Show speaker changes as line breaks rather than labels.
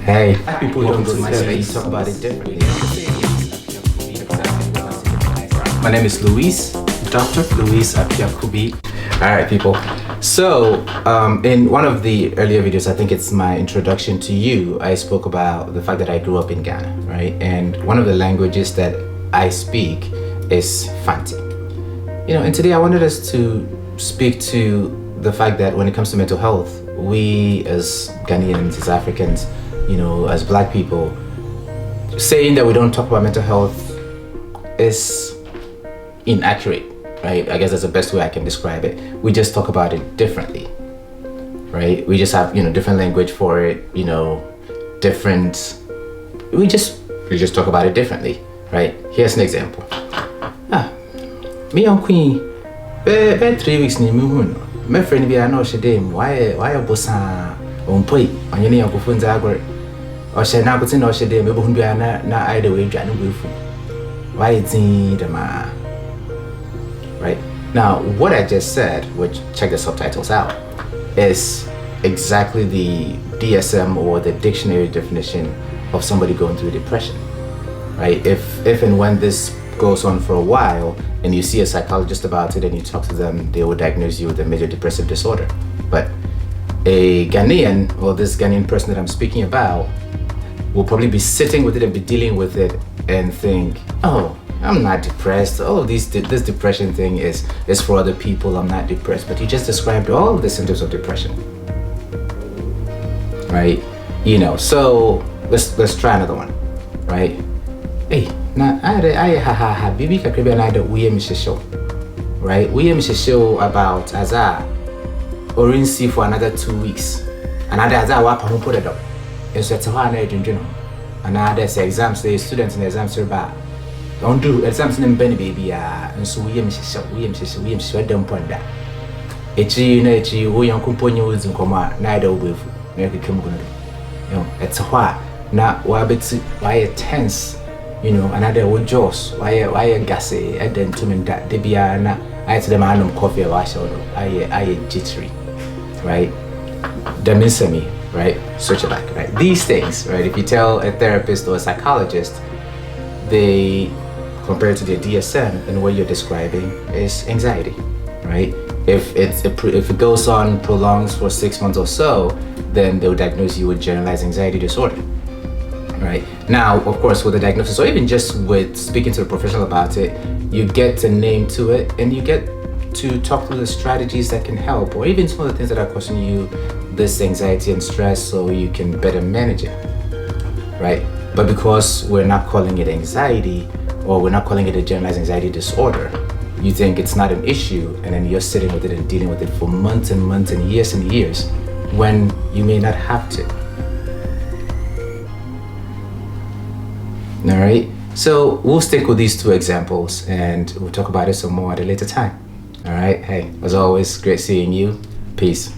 Hey, people don't go to my space, talk about it differently. My name is Luis, Dr. Luis Apiakubi. All right, people. So, in one of the earlier videos, I think it's my introduction to you, I spoke about the fact that I grew up in Ghana, right? And one of the languages that I speak is Fanti. And today I wanted us to speak to the fact that when it comes to mental health, we as Ghanaians, as Africans, as Black people, saying that we don't talk about mental health is inaccurate, right? I guess that's the best way I can describe it. We just talk about it differently, right? We just have, different language for it, we just talk about it differently, right? Here's an example. Me on Queen, 3 weeks ni muhun. My friend be I know she dem. Why bossa on poi on your name go agor. Or she na put no she dem be hun bia na either way dwa no go fu. Why it's in the ma. Right? Now, what I just said, which check the subtitles out, is exactly the DSM or the dictionary definition of somebody going through depression. Right? If and when this goes on for a while and you see a psychologist about it and you talk to them, they will diagnose you with a major depressive disorder. But a Ghanaian, or this Ghanaian person that I'm speaking about, will probably be sitting with it and be dealing with it and think, oh, I'm not depressed. Oh, this depression thing is for other people. I'm not depressed. But you just described all of the symptoms of depression, right? So let's try another one, right? Hey, now I bibi kakribi another we show, right? We show about Azar Orinsi for another 2 weeks. Another Azar wapa home put it up. And so it's a hard and another exams, the students in the exams are bad. Don't do exams in Benny baby, and so we show them point that. Echi we young company with Zuma, neither with American Kimberly. It's a while. Now, why tense? Another wood jaws, why gassy, and then to me that they be I to the man of coffee or I jittery, right? Demystify, right? Search it back, right? These things, right? If you tell a therapist or a psychologist, they compare it to their DSM, and what you're describing is anxiety, right? If it goes on, prolongs for 6 months or so, then they'll diagnose you with generalized anxiety disorder. Right now, of course, with the diagnosis, or even just with speaking to a professional about it, you get a name to it and you get to talk through the strategies that can help, or even some of the things that are causing you this anxiety and stress, so you can better manage it, right? But because we're not calling it anxiety, or we're not calling it a generalized anxiety disorder, you think it's not an issue, and then you're sitting with it and dealing with it for months and months and years when you may not have to. All right, so we'll stick with these 2 examples and we'll talk about it some more at a later time. All right, hey, as always, great seeing you. Peace.